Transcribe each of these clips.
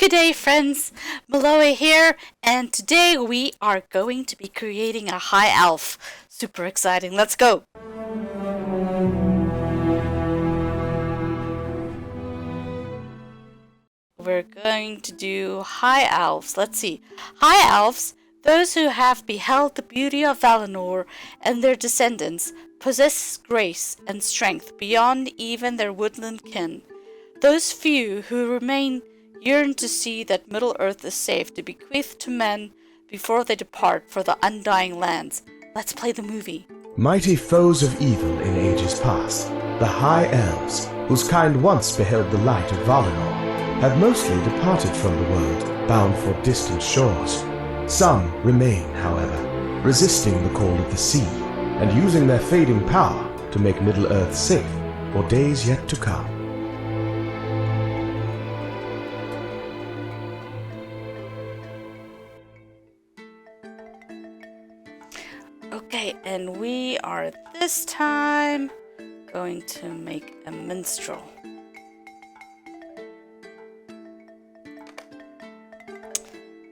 Good day, friends. Miloa here, and today we are going to be creating a high elf. Super exciting. Let's go. We're going to do high elves. Let's see. High elves, those who have beheld the beauty of Valinor and their descendants, possess grace and strength beyond even their woodland kin. Those few who remain yearn to see that Middle-earth is safe to bequeath to men before they depart for the undying lands. Let's play the movie. Mighty foes of evil in ages past, the High Elves, whose kind once beheld the light of Valinor, have mostly departed from the world, bound for distant shores. Some remain, however, resisting the call of the sea, and using their fading power to make Middle-earth safe for days yet to come. Okay, and we are this time going to make a minstrel.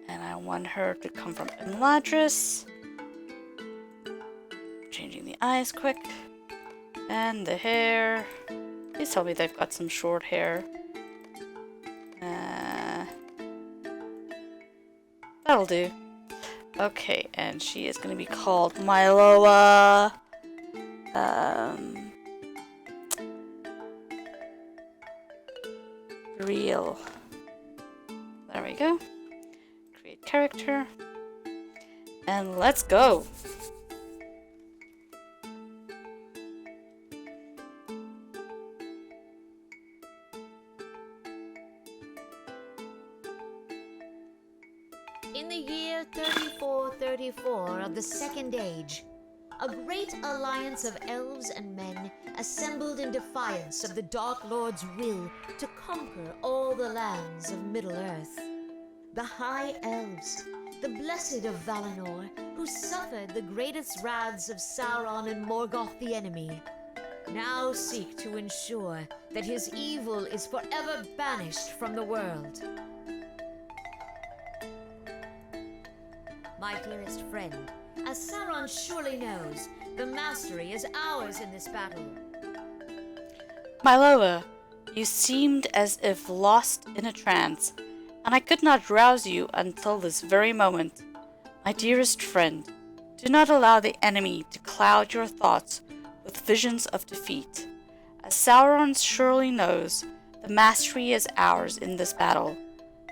And I want her to come from Imladris. Changing the eyes quick. And the hair. Please tell me they've got some short hair. That'll do. Okay, and she is going to be called Miloa. Real. There we go. Create character. And let's go. In the year 3434 of the Second Age, a great alliance of elves and men assembled in defiance of the Dark Lord's will to conquer all the lands of Middle-earth. The High Elves, the blessed of Valinor, who suffered the greatest wraths of Sauron and Morgoth the enemy, now seek to ensure that his evil is forever banished from the world. My dearest friend, as Sauron surely knows, the mastery is ours in this battle. Miloa, you seemed as if lost in a trance, and I could not rouse you until this very moment. My dearest friend, do not allow the enemy to cloud your thoughts with visions of defeat. As Sauron surely knows, the mastery is ours in this battle.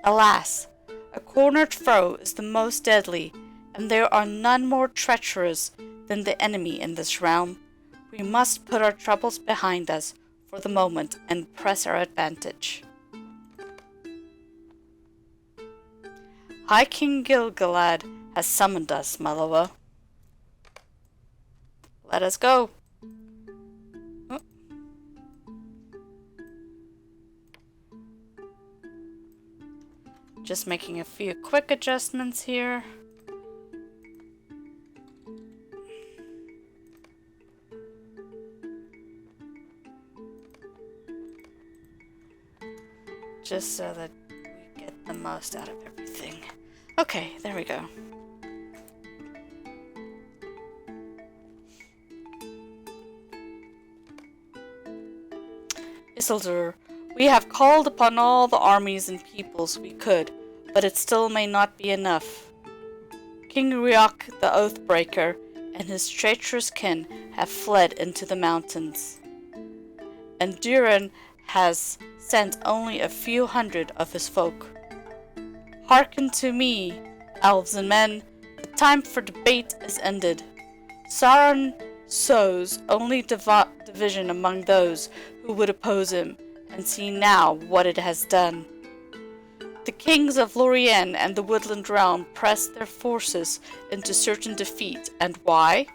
Alas, a cornered foe is the most deadly, and there are none more treacherous than the enemy in this realm. We must put our troubles behind us for the moment and press our advantage. High King Gil-galad has summoned us, Miloa. Let us go. Oh. Just making a few quick adjustments here. Just so that we get the most out of everything. Okay, there we go. Isildur, we have called upon all the armies and peoples we could, but it still may not be enough. King Riok the Oathbreaker and his treacherous kin have fled into the mountains, and Durin has sent only a few hundred of his folk. Hearken to me, elves and men, the time for debate is ended. Sauron sows only division among those who would oppose him, and see now what it has done. The kings of Lorien and the Woodland Realm pressed their forces into certain defeat, and why?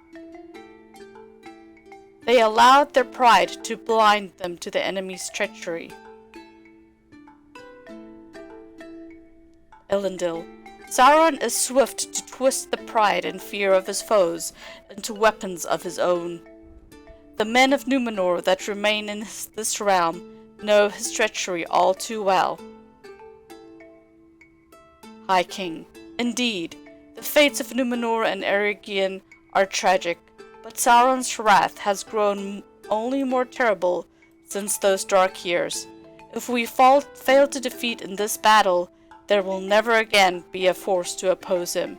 They allowed their pride to blind them to the enemy's treachery. Elendil, Sauron is swift to twist the pride and fear of his foes into weapons of his own. The men of Numenor that remain in this realm know his treachery all too well. High King. Indeed, the fates of Numenor and Eregion are tragic, but Sauron's wrath has grown only more terrible since those dark years. If we fail to defeat in this battle, there will never again be a force to oppose him.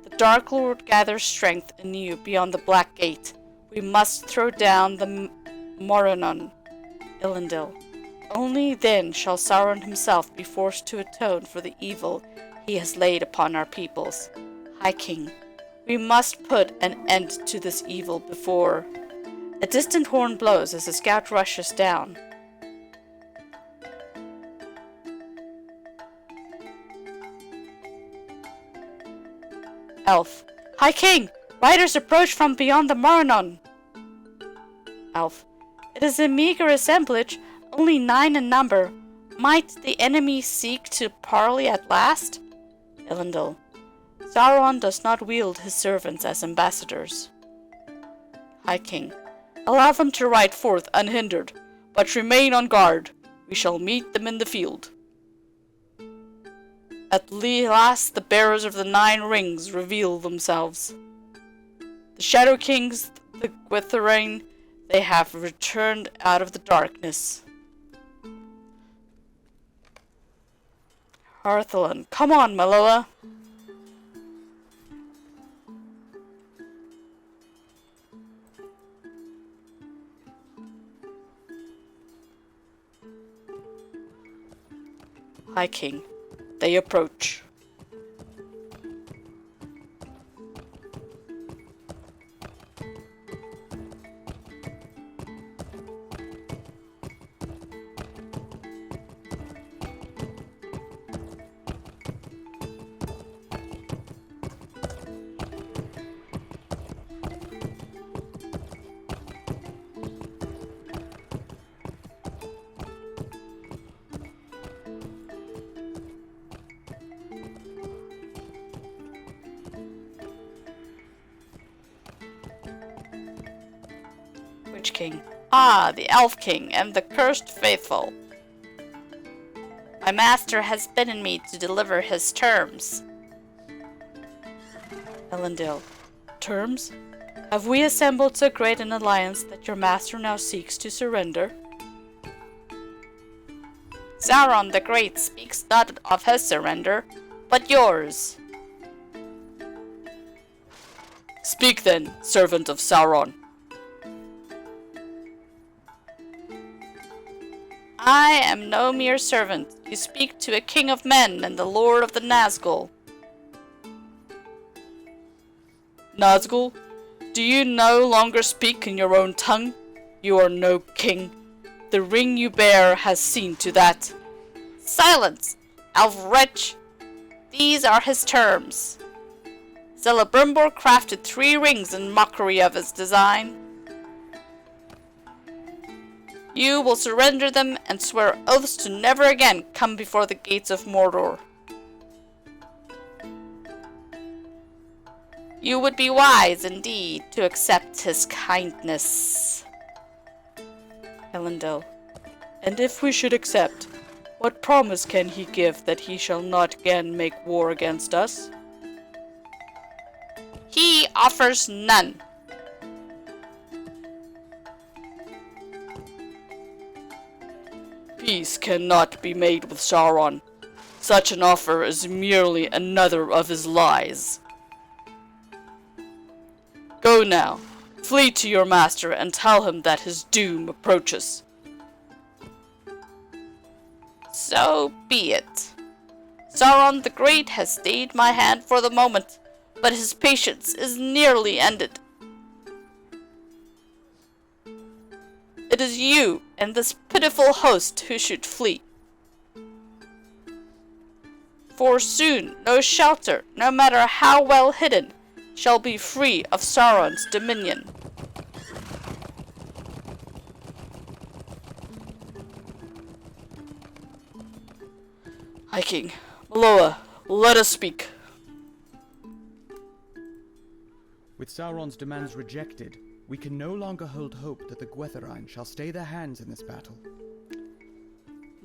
The Dark Lord gathers strength anew beyond the Black Gate. We must throw down the Morannon, Elendil. Only then shall Sauron himself be forced to atone for the evil he has laid upon our peoples. High King, we must put an end to this evil before... A distant horn blows as a scout rushes down. Elf. High King! Riders approach from beyond the Morannon. Elf. It is a meager assemblage, only 9 in number. Might the enemy seek to parley at last? Elendil. Sauron does not wield his servants as ambassadors. High King. Allow them to ride forth unhindered, but remain on guard. We shall meet them in the field. At last the bearers of the 9 rings reveal themselves. The Shadow Kings, the Gwytherain, they have returned out of the darkness. Arthalan, come on, Maloa. High King. They approach. King. Ah, the Elf King and the cursed faithful. My master has bidden me to deliver his terms. Elendil. Terms? Have we assembled so great an alliance that your master now seeks to surrender? Sauron the Great speaks not of his surrender, but yours. Speak then, servant of Sauron. I am no mere servant. You speak to a king of men and the lord of the Nazgul. Nazgul? Do you no longer speak in your own tongue? You are no king. The ring you bear has seen to that. Silence, elf wretch! These are his terms. Celebrimbor crafted 3 rings in mockery of his design. You will surrender them and swear oaths to never again come before the gates of Mordor. You would be wise indeed to accept his kindness. Elendil. And if we should accept, what promise can he give that he shall not again make war against us? He offers none. Peace cannot be made with Sauron. Such an offer is merely another of his lies. Go now, flee to your master and tell him that his doom approaches. So be it. Sauron the Great has stayed my hand for the moment, but his patience is nearly ended. It is you and this pitiful host who should flee. For soon no shelter, no matter how well hidden, shall be free of Sauron's dominion. High King, Maloa, let us speak. With Sauron's demands rejected, we can no longer hold hope that the Gwytherain shall stay their hands in this battle.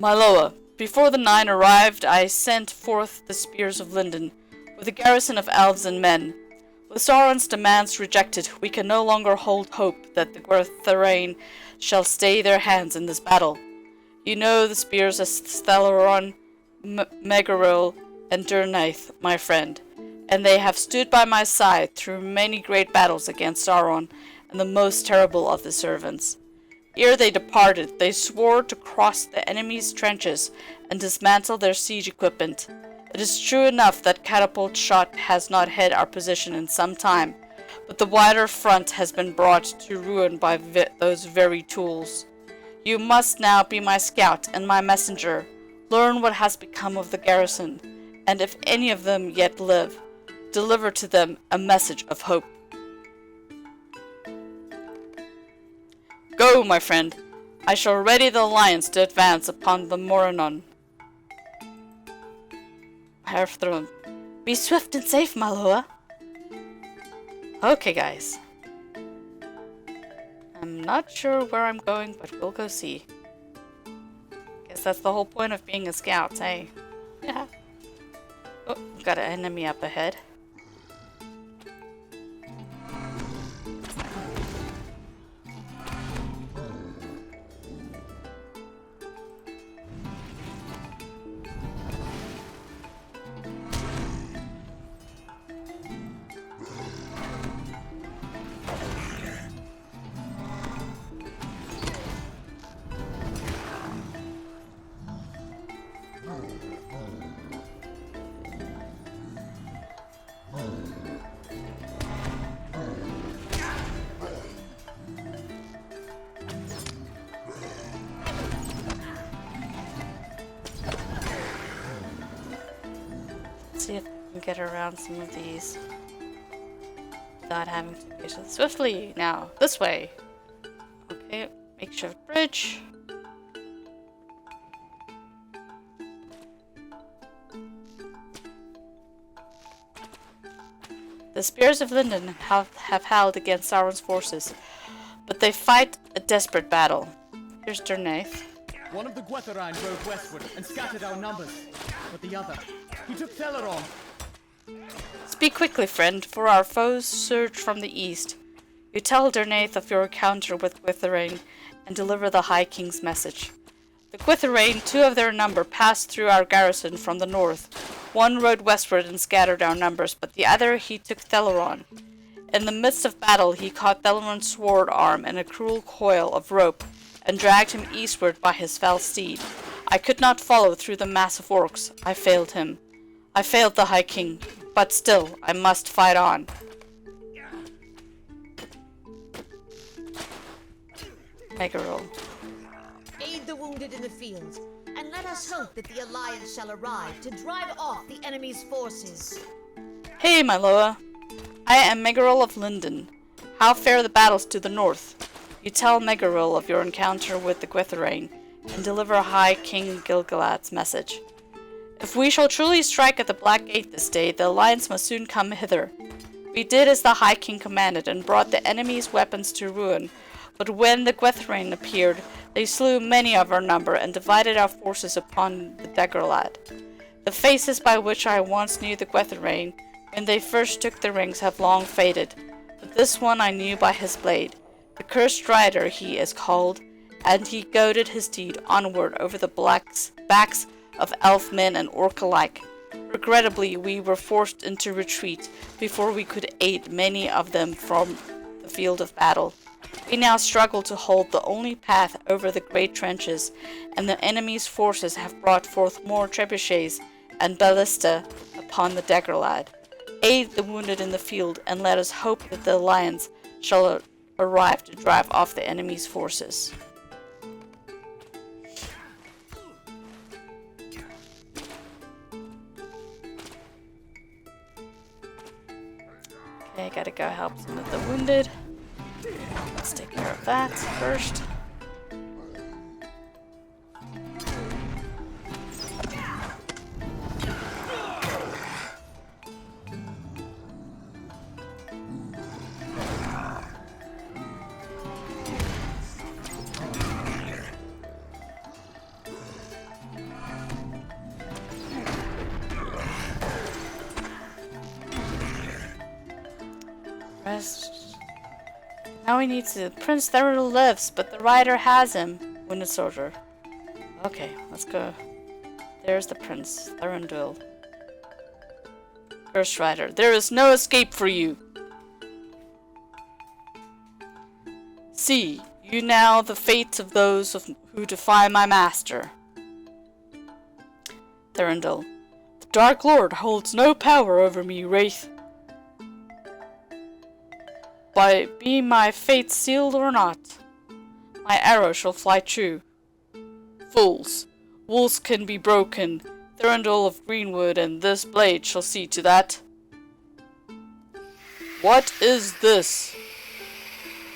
Miloa, before the 9 arrived, I sent forth the spears of Linden, with a garrison of elves and men. With Sauron's demands rejected, we can no longer hold hope that the Gwythain shall stay their hands in this battle. You know the spears of Theleron, Megaril, and Durnaith, my friend, and they have stood by my side through many great battles against Sauron and the most terrible of the servants. Ere they departed, they swore to cross the enemy's trenches and dismantle their siege equipment. It is true enough that catapult shot has not hit our position in some time, but the wider front has been brought to ruin by those very tools. You must now be my scout and my messenger. Learn what has become of the garrison, and if any of them yet live, deliver to them a message of hope. Go, my friend. I shall ready the alliance to advance upon the Moranon. Hearthstone. Be swift and safe, Miloa. Okay, guys. I'm not sure where I'm going, but we'll go see. Guess that's the whole point of being a scout, eh? Yeah. Oh, got an enemy up ahead. See if I can get around some of these without having to go so swiftly. Now, this way. Okay, makeshift bridge. The spears of Linden have held against Sauron's forces, but they fight a desperate battle. Here's Durnaith. One of the Gwythain rode westward and scattered our numbers, but the other, he took Theleron. Speak quickly, friend, for our foes surge from the east. You tell Durnaith of your encounter with Gwythain and deliver the High King's message. The Gwythain, 2 of their number, passed through our garrison from the north. One rode westward and scattered our numbers, but the other he took Theleron. In the midst of battle he caught Theleron's sword arm in a cruel coil of rope, and dragged him eastward by his fell steed. I could not follow through the mass of orcs. I failed him. I failed the High King, but still, I must fight on. Megaril. Aid the wounded in the field, and let us hope that the Alliance shall arrive to drive off the enemy's forces. Hey, Miloa. I am Megaril of Linden. How fare the battles to the north? You tell Megaril of your encounter with the Gwythain, and deliver High King Gilgalad's message. If we shall truly strike at the Black Gate this day, the Alliance must soon come hither. We did as the High King commanded, and brought the enemy's weapons to ruin. But when the Gwythain appeared, they slew many of our number, and divided our forces upon the Dagorlad. The faces by which I once knew the Gwythain, when they first took the rings, have long faded. But this one I knew by his blade. The Cursed Rider he is called, and he goaded his steed onward over the backs of elf men and orc alike. Regrettably, we were forced into retreat before we could aid many of them from the field of battle. We now struggle to hold the only path over the great trenches, and the enemy's forces have brought forth more trebuchets and ballista upon the Dagorlad. Aid the wounded in the field, and let us hope that the Alliance shall arrive to drive off the enemy's forces. Okay, gotta go help some of the wounded. Let's take care of that first. West. Now we need to. Prince Thurindle lives, but the rider has him. Wounded soldier. Okay, let's go. There's the Prince Thurindle. Cursed rider. There is no escape for you. See, you now the fate of those who defy my master. Thurindle. The Dark Lord holds no power over me, Wraith. Be my fate sealed or not, my arrow shall fly true. Fools, walls can be broken, Thurindle of Greenwood, and this blade shall see to that. What is this?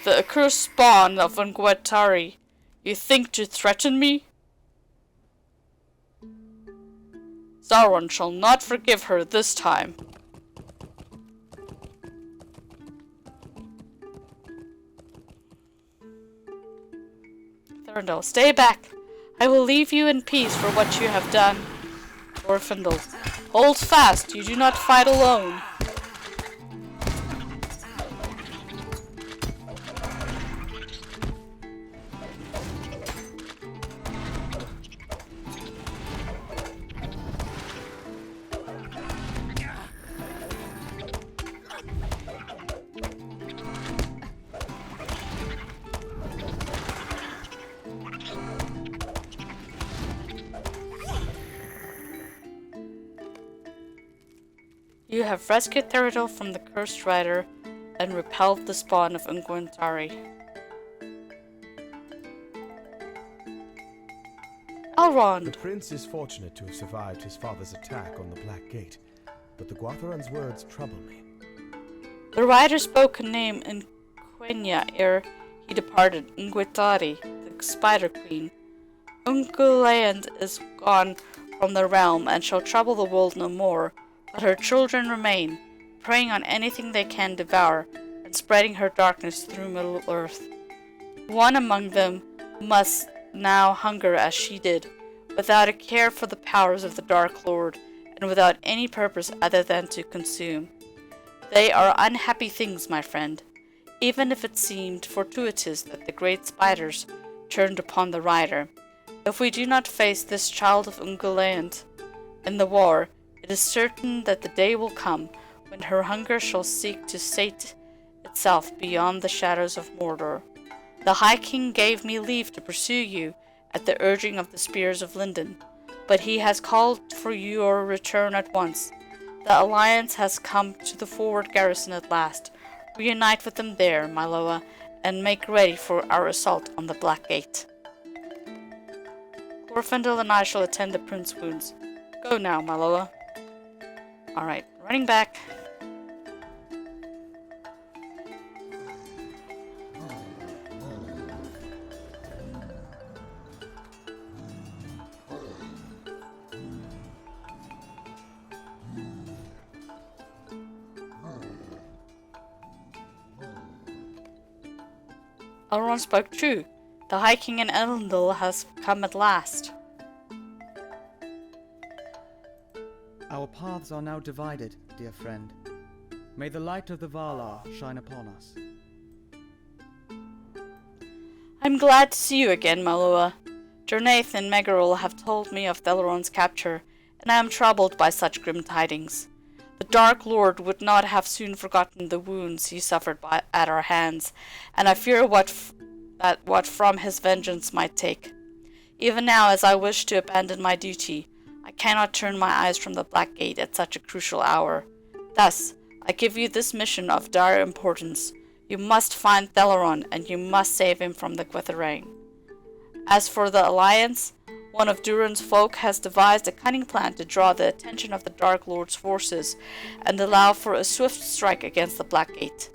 The accursed spawn of Ungwetari. You think to threaten me? Sauron shall not forgive her this time. Thurindle, stay back. I will leave you in peace for what you have done. Glorfindel, hold fast. You do not fight alone. You have rescued Thurindle from the Cursed Rider and repelled the spawn of Ungwentari. Elrond! The prince is fortunate to have survived his father's attack on the Black Gate, but the Guatharan's words trouble me. The rider spoke a name in Quenya ere he departed, Ungwetari, the Spider Queen. Ungoliant is gone from the realm and shall trouble the world no more. But her children remain, preying on anything they can devour, and spreading her darkness through Middle-earth. One among them must now hunger as she did, without a care for the powers of the Dark Lord, and without any purpose other than to consume. They are unhappy things, my friend, even if it seemed fortuitous that the great spiders turned upon the rider. If we do not face this child of Ungoliant in the war, it is certain that the day will come when her hunger shall seek to sate itself beyond the shadows of Mordor. The High King gave me leave to pursue you at the urging of the Spears of Lindon, but he has called for your return at once. The Alliance has come to the forward garrison at last. Reunite with them there, Miloa, and make ready for our assault on the Black Gate. Glorfindel and I shall attend the prince's wounds. Go now, Miloa. Alright, running back. Elrond spoke true. The High King in Elendil has come at last. Our paths are now divided, dear friend. May the light of the Valar shine upon us. I'm glad to see you again, Miloa. Jornaith and Megarol have told me of Elrond's capture, and I am troubled by such grim tidings. The Dark Lord would not have soon forgotten the wounds he suffered at our hands, and I fear what from his vengeance might take. Even now, as I wish to abandon my duty, I cannot turn my eyes from the Black Gate at such a crucial hour. Thus, I give you this mission of dire importance. You must find Theleron, and you must save him from the Gwytharing. As for the Alliance, one of Durin's folk has devised a cunning plan to draw the attention of the Dark Lord's forces and allow for a swift strike against the Black Gate.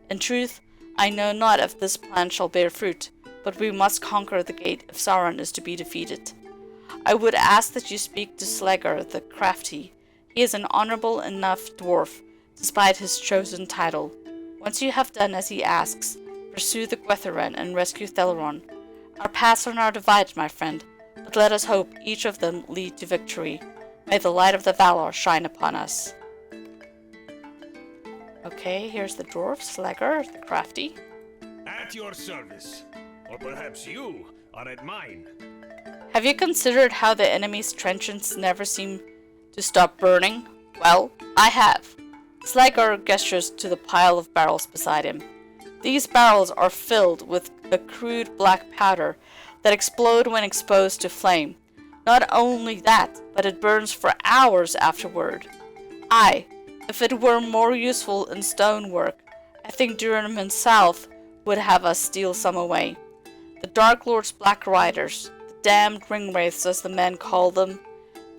In truth, I know not if this plan shall bear fruit, but we must conquer the gate if Sauron is to be defeated. I would ask that you speak to Slegar the Crafty. He is an honorable enough dwarf, despite his chosen title. Once you have done as he asks, pursue the Gwytharan and rescue Theleron. Our paths are now divided, my friend, but let us hope each of them lead to victory. May the light of the Valar shine upon us. Okay, here's the dwarf, Slagger, the crafty. At your service. Or perhaps you are at mine. Have you considered how the enemy's trenches never seem to stop burning? Well, I have. Slagger gestures to the pile of barrels beside him. These barrels are filled with a crude black powder that explode when exposed to flame. Not only that, but it burns for hours afterward. Aye, if it were more useful in stonework, I think Durham himself would have us steal some away. The Dark Lord's Black Riders, the damned ringwraiths as the men call them,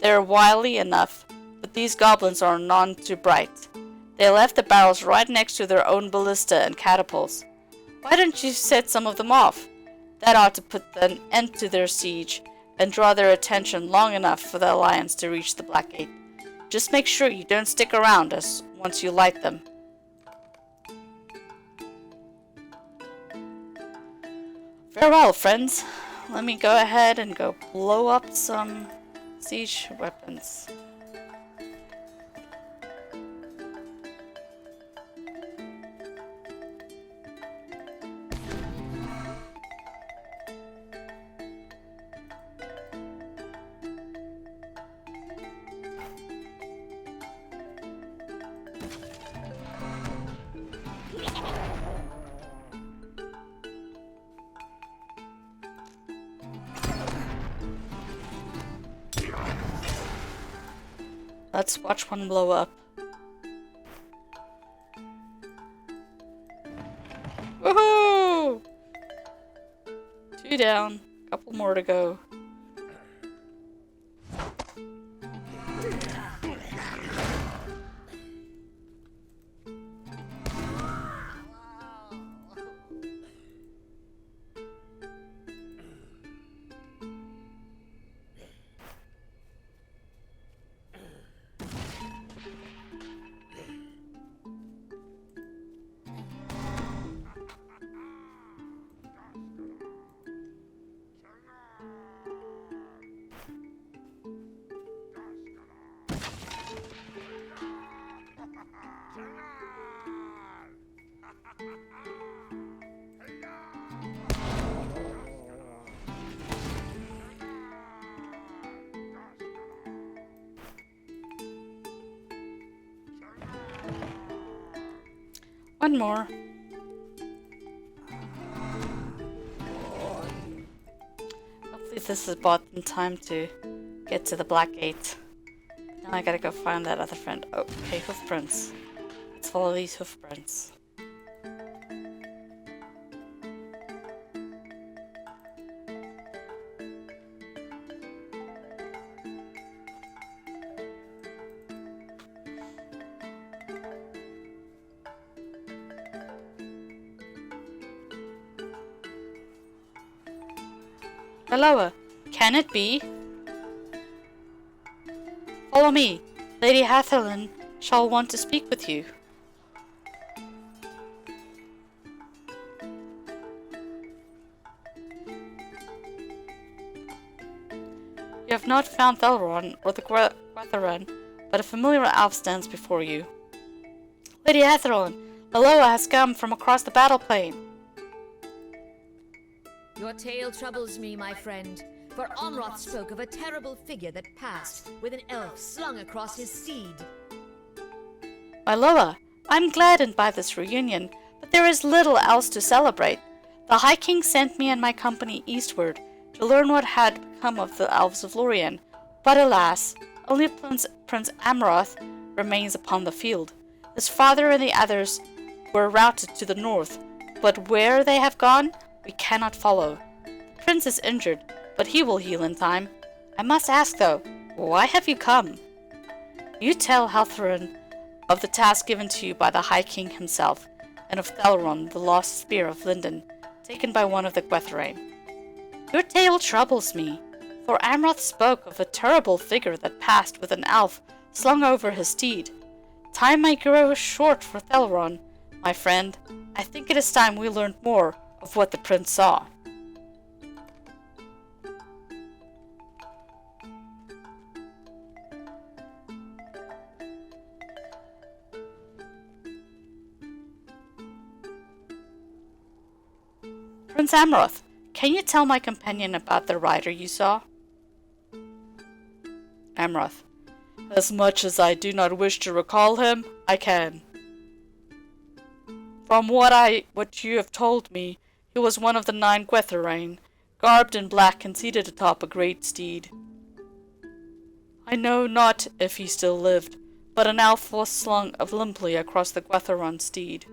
they are wily enough, but these goblins are none too bright. They left the barrels right next to their own ballista and catapults. Why don't you set some of them off? That ought to put an end to their siege and draw their attention long enough for the Alliance to reach the Black Gate. Just make sure you don't stick around us once you light them. Farewell, friends. Let me go ahead and go blow up some siege weapons. Let's watch one blow up. Woohoo! 2 down, couple more to go. One more. Hopefully this is bought in time to get to the Black Gate. Now I gotta go find that other friend. Oh, okay, hoof prints. Let's follow these hoof prints. Hello, can it be? Follow me. Lady Hatherlyn shall want to speak with you. You have not found Thelron or the Gwetheran, but a familiar elf stands before you. Lady Hatherlyn, Aloa has come from across the battle plain. Your tale troubles me, my friend, for Onroth spoke of a terrible figure that passed with an elf slung across his steed. My Loa, I'm gladdened by this reunion, but there is little else to celebrate. The High King sent me and my company eastward to learn what had become of the elves of Lorien, but alas, only Prince Amroth remains upon the field. His father and the others were routed to the north, but where they have gone, we cannot follow. The prince is injured, but he will heal in time. I must ask, though, why have you come? You tell Haltharin of the task given to you by the High King himself, and of Thelron, the lost spear of Linden, taken by one of the Gwetheran. Your tale troubles me, for Amroth spoke of a terrible figure that passed with an elf slung over his steed. Time may grow short for Thelron, my friend. I think it is time we learned more of what the prince saw. Prince Amroth, can you tell my companion about the rider you saw? Amroth, as much as I do not wish to recall him, I can. From what you have told me, he was one of the 9 Gwythyrain, garbed in black and seated atop a great steed. I know not if he still lived, but an elf was slung limply across the Gwythyron steed.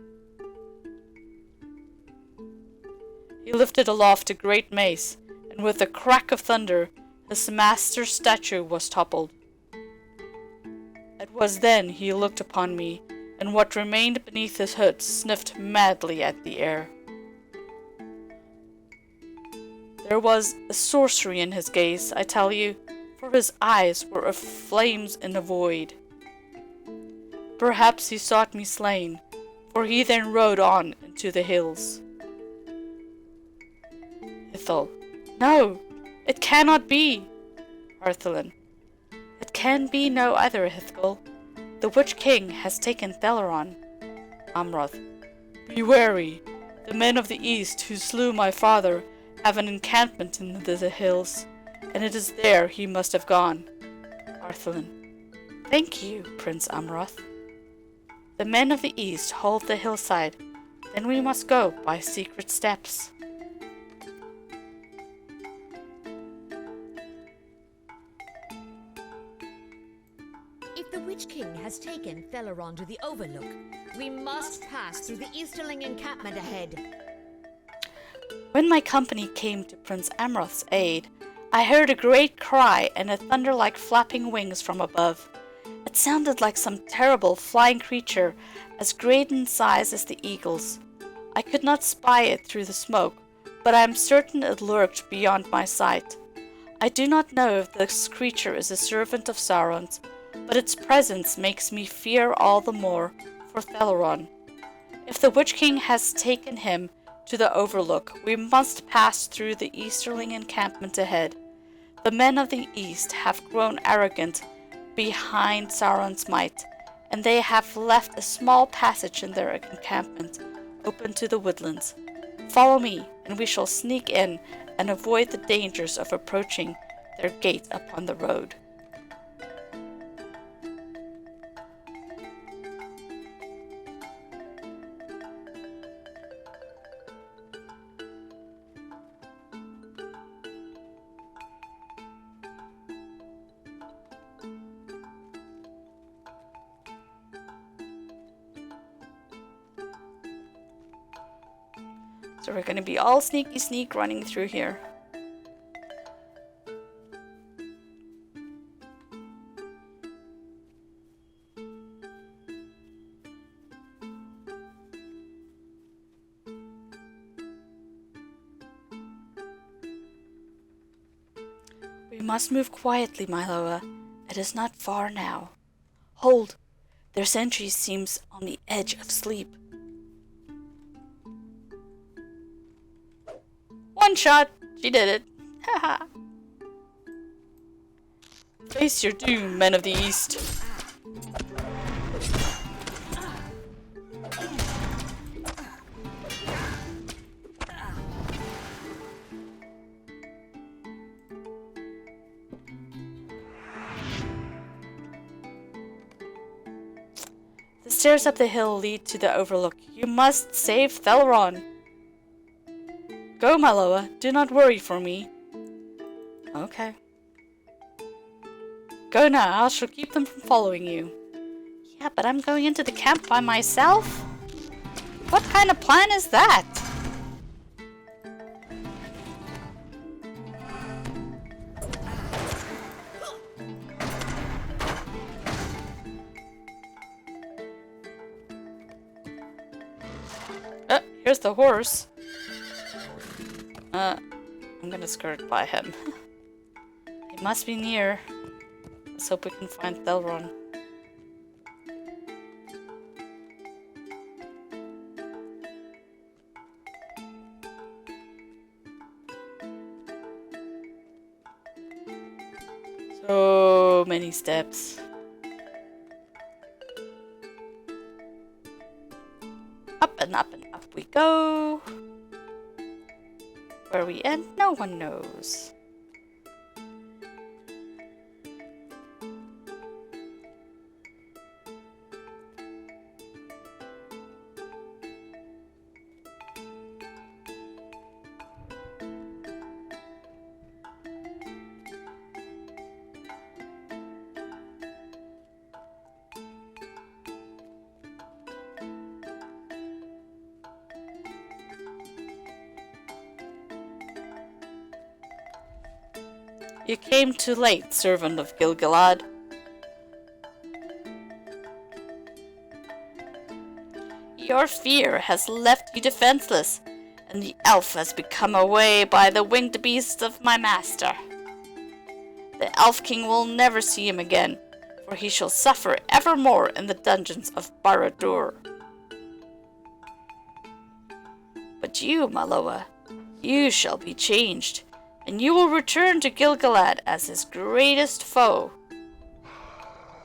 He lifted aloft a great mace, and with a crack of thunder, his master's statue was toppled. It was then he looked upon me, and what remained beneath his hood sniffed madly at the air. There was a sorcery in his gaze, I tell you, for his eyes were of flames in the void. Perhaps he sought me slain, for he then rode on into the hills. Ithel, no, it cannot be. Arthelin, it can be no other, Ithel. The Witch King has taken Theleron. Amroth, be wary. The men of the East who slew my father have an encampment in the hills, and it is there he must have gone. Arthelin, thank you, Prince Amroth. The men of the East hold the hillside, then we must go by secret steps. If the Witch King has taken Theleron to the Overlook, we must pass through the Easterling encampment ahead. When my company came to Prince Amroth's aid, I heard a great cry and a thunder like flapping wings from above. It sounded like some terrible flying creature, as great in size as the eagles. I could not spy it through the smoke, but I am certain it lurked beyond my sight. I do not know if this creature is a servant of Sauron's, but its presence makes me fear all the more for Theleron. If the Witch King has taken him to the Overlook, we must pass through the Easterling encampment ahead. The men of the East have grown arrogant behind Sauron's might, and they have left a small passage in their encampment open to the woodlands. Follow me, and we shall sneak in and avoid the dangers of approaching their gate upon the road. So we're going to be all sneaky sneak running through here. We must move quietly, Miloa. It is not far now. Hold! Their sentry seems on the edge of sleep. One shot! She did it. Haha. Face your doom, men of the East. The stairs up the hill lead to the Overlook. You must save Theleron. Go, Miloa. Do not worry for me. Okay. Go now. I shall keep them from following you. Yeah, but I'm going into the camp by myself? What kind of plan is that? Oh, here's the horse. I'm gonna skirt by him. He must be near. Let's hope we can find Theleron. So many steps. Up and up and up we go. Where we end, no one knows. You came too late, servant of Gilgalad. Your fear has left you defenseless, and the elf has become away by the winged beasts of my master. The Elf King will never see him again, for he shall suffer evermore in the dungeons of Barad-dûr. But you, Maloa, you shall be changed, and you will return to Gilgalad as his greatest foe.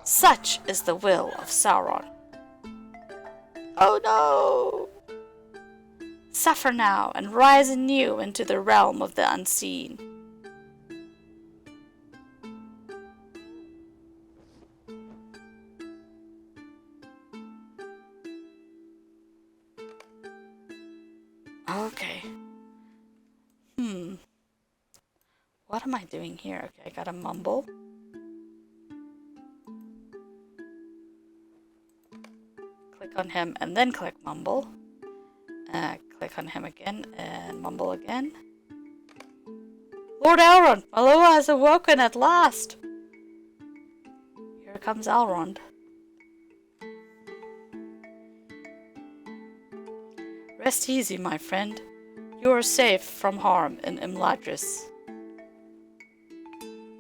Such is the will of Sauron. Oh no! Suffer now and rise anew into the realm of the unseen. Okay. What am I doing here? Okay, I gotta mumble. Click on him and then click mumble. Click on him again and mumble again. Lord Elrond, Maloa has awoken at last. Here comes Elrond. Rest easy, my friend. You are safe from harm in Imladris.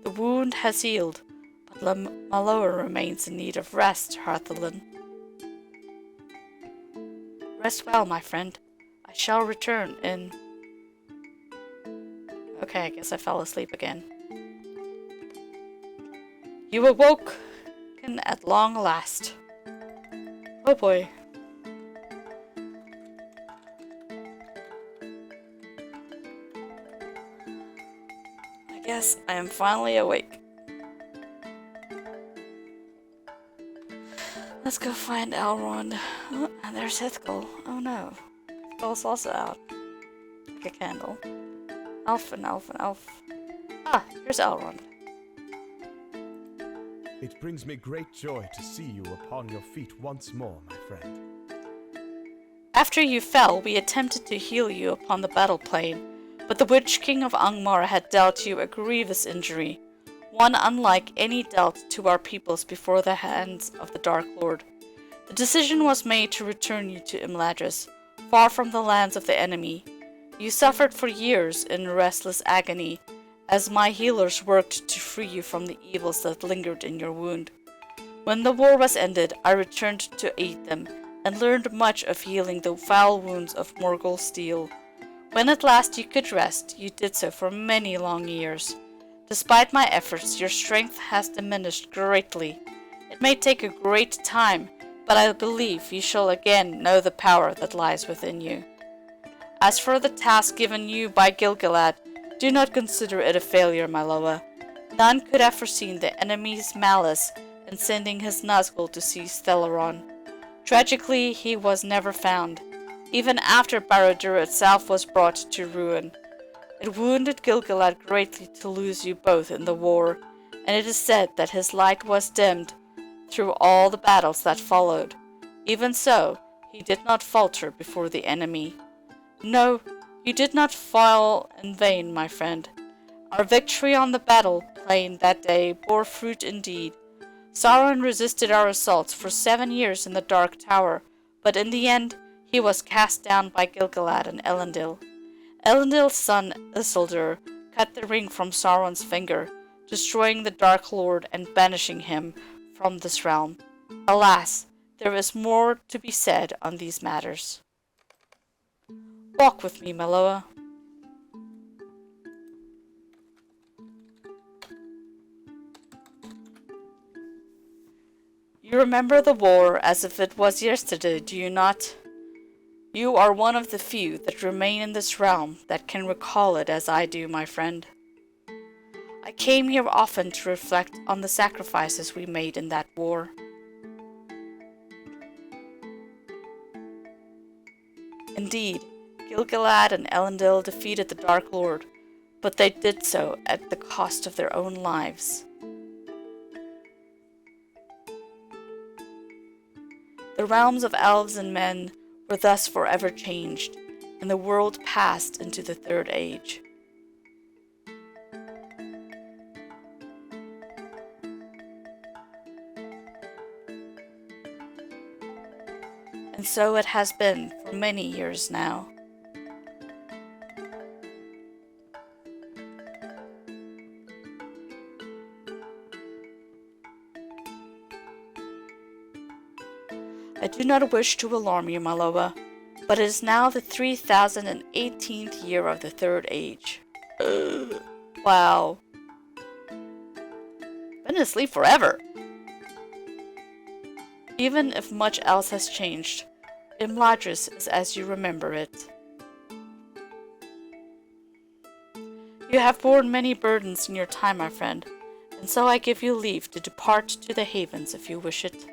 The wound has healed, but Maloa remains in need of rest, Harthalan. Rest well, my friend. I shall return in... Okay, I guess I fell asleep again. You awoke at long last. Oh boy. I guess I am finally awake. Let's go find Elrond. Oh, and there's Hithgol. Oh no. Hithgol's also out. Like a candle. Elf and elf and elf. Ah, here's Elrond. It brings me great joy to see you upon your feet once more, my friend. After you fell, we attempted to heal you upon the battle plain, but the Witch King of Angmar had dealt you a grievous injury, one unlike any dealt to our peoples before the hands of the Dark Lord. The decision was made to return you to Imladris, far from the lands of the enemy. You suffered for years in restless agony, as my healers worked to free you from the evils that lingered in your wound. When the war was ended, I returned to aid them, and learned much of healing the foul wounds of Morgul steel. When at last you could rest, you did so for many long years. Despite my efforts, your strength has diminished greatly. It may take a great time, but I believe you shall again know the power that lies within you. As for the task given you by Gilgalad, do not consider it a failure, Maloa. None could have foreseen the enemy's malice in sending his Nazgul to seize Theleron. Tragically, he was never found, even after Barad-dûr itself was brought to ruin. It wounded Gilgalad greatly to lose you both in the war, and it is said that his light was dimmed through all the battles that followed. Even so, he did not falter before the enemy. No, you did not fall in vain, my friend. Our victory on the battle plain that day bore fruit indeed. Sauron resisted our assaults for 7 years in the Dark Tower, but in the end he was cast down by Gilgalad and Elendil. Elendil's son Isildur cut the ring from Sauron's finger, destroying the Dark Lord and banishing him from this realm. Alas, there is more to be said on these matters. Walk with me, Maloa. You remember the war as if it was yesterday, do you not? You are one of the few that remain in this realm that can recall it as I do, my friend. I came here often to reflect on the sacrifices we made in that war. Indeed, Gil-galad and Elendil defeated the Dark Lord, but they did so at the cost of their own lives. The realms of elves and men were thus forever changed, and the world passed into the Third Age. And so it has been for many years now. I do not wish to alarm you, Maloa, but it is now the 3018th year of the Third Age. Wow. Been asleep forever. Even if much else has changed, Imladris is as you remember it. You have borne many burdens in your time, my friend, and so I give you leave to depart to the havens if you wish it.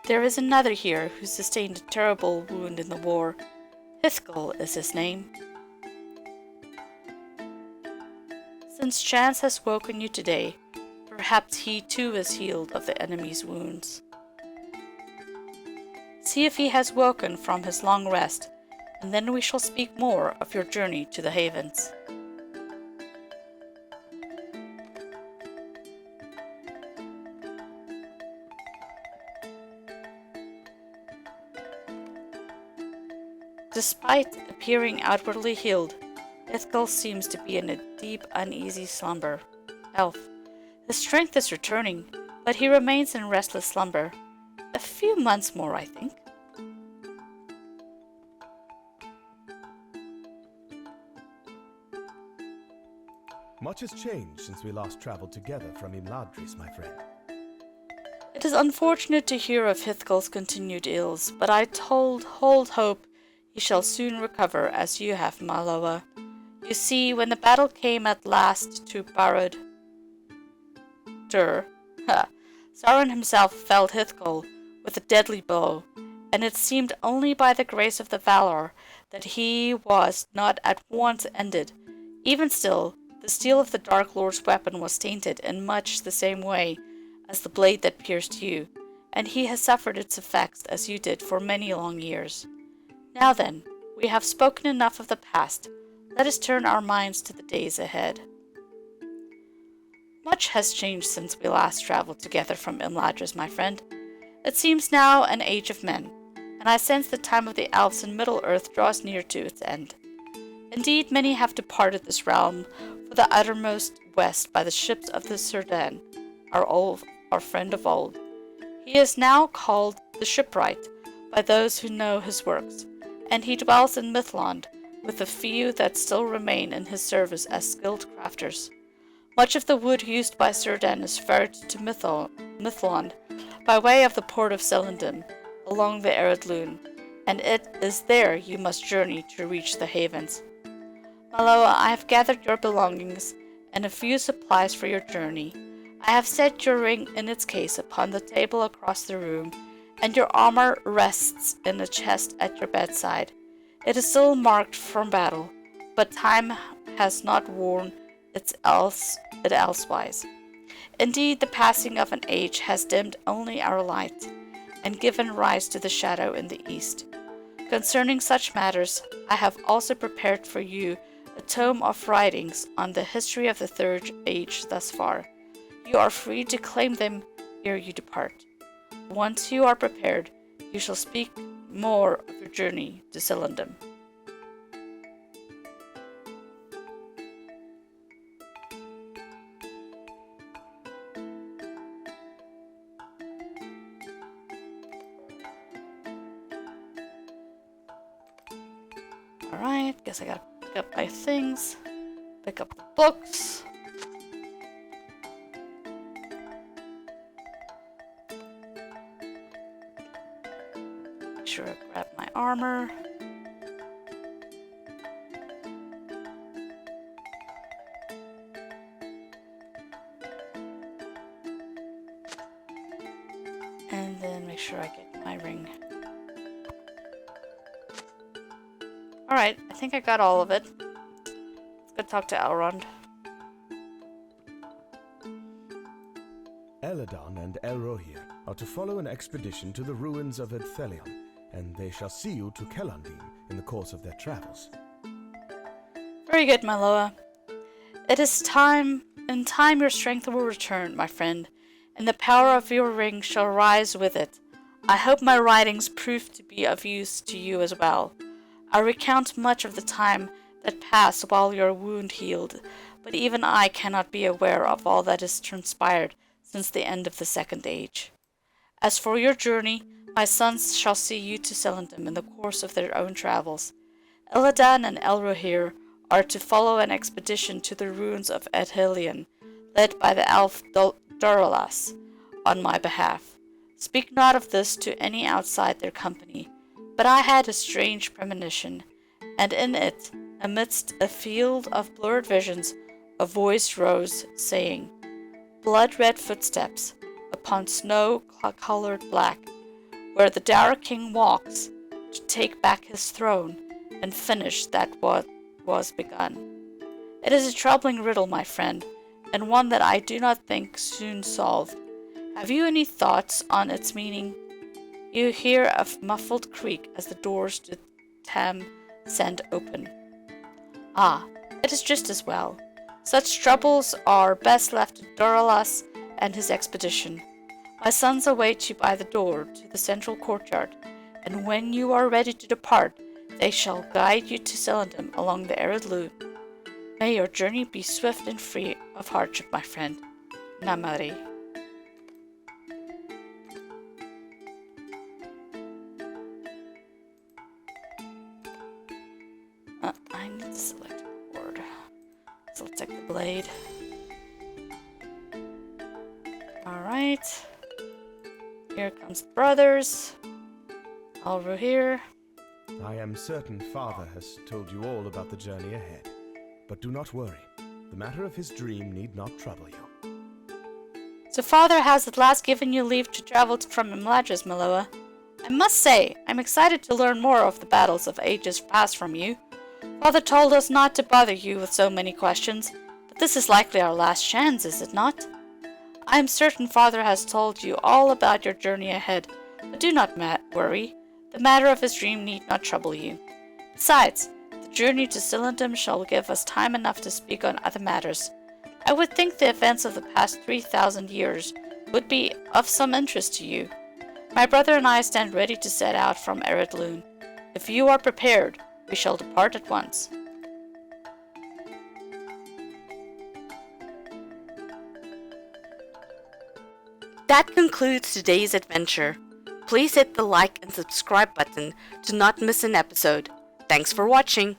There is another here who sustained a terrible wound in the war. Hithkel is his name. Since chance has woken you today, perhaps he too is healed of the enemy's wounds. See if he has woken from his long rest, and then we shall speak more of your journey to the havens. Despite appearing outwardly healed, Ithkel seems to be in a deep, uneasy slumber. Health. His strength is returning, but he remains in restless slumber. A few months more, I think. Much has changed since we last traveled together from Imladris, my friend. It is unfortunate to hear of Hithkel's continued ills, but I hold hope he shall soon recover as you have, Maloa. You see, when the battle came at last to Barad-dûr, Sauron himself felled Hithkel with a deadly blow, and it seemed only by the grace of the Valar that he was not at once ended. Even still, the steel of the Dark Lord's weapon was tainted in much the same way as the blade that pierced you, and he has suffered its effects as you did for many long years. Now then, we have spoken enough of the past. Let us turn our minds to the days ahead. Much has changed since we last traveled together from Imladris, my friend. It seems now an age of men, and I sense the time of the elves in Middle-earth draws near to its end. Indeed, many have departed this realm for the uttermost west by the ships of the Círdan, our friend of old. He is now called the Shipwright by those who know his works, and he dwells in Mithlond with the few that still remain in his service as skilled crafters. Much of the wood used by Círdan is ferried to Mithlond by way of the port of Celendin along the Eredlune, and it is there you must journey to reach the havens. Maloa, I have gathered your belongings and a few supplies for your journey. I have set your ring in its case upon the table across the room, and your armor rests in a chest at your bedside. It is still marked from battle, but time has not worn it elsewise. Indeed, the passing of an age has dimmed only our light, and given rise to the shadow in the east. Concerning such matters, I have also prepared for you a tome of writings on the history of the Third Age thus far. You are free to claim them ere you depart. Once you are prepared, you shall speak more of your journey to Celendin. Alright, guess I gotta pick up my things, pick up the books. sure I grab my armor. And then make sure I get my ring. Alright, I think I got all of it. Let's go talk to Elrond. Eladon and Elrohir are to follow an expedition to the ruins of Edthelion, and they shall see you to Kellandine in the course of their travels. Very good, Miloa. It is time. In time your strength will return, my friend, and the power of your ring shall rise with it. I hope my writings prove to be of use to you as well. I recount much of the time that passed while your wound healed, but even I cannot be aware of all that has transpired since the end of the Second Age. As for your journey, my sons shall see you to Celendum in the course of their own travels. Illidan and Elrohir are to follow an expedition to the ruins of Edhilion, led by the elf Dorolas, on my behalf. Speak not of this to any outside their company, but I had a strange premonition, and in it, amidst a field of blurred visions, a voice rose, saying, "Blood-red footsteps, upon snow-colored black, where the Dour King walks, to take back his throne, and finish that what was begun." It is a troubling riddle, my friend, and one that I do not think soon solved. Have you any thoughts on its meaning? You hear a muffled creak as the doors to Tam send open. Ah, it is just as well. Such troubles are best left to Dorolas and his expedition. My sons await you by the door to the central courtyard, and when you are ready to depart, they shall guide you to Celendum along the arid Lu. May your journey be swift and free of hardship, my friend. Namari. I need to select a word. So let's take the blade. Alright. Here comes the brothers. Elrohir. I am certain Father has told you all about the journey ahead. But do not worry. The matter of his dream need not trouble you. So Father has at last given you leave to travel from Imladris, Miloa. I must say, I'm excited to learn more of the battles of ages past from you. Father told us not to bother you with so many questions, but this is likely our last chance, is it not? I am certain Father has told you all about your journey ahead, but do not worry. The matter of his dream need not trouble you. Besides, the journey to Celendum shall give us time enough to speak on other matters. I would think the events of the past 3,000 years would be of some interest to you. My brother and I stand ready to set out from Eredlune. If you are prepared, we shall depart at once. That concludes today's adventure. Please hit the like and subscribe button to not miss an episode. Thanks for watching.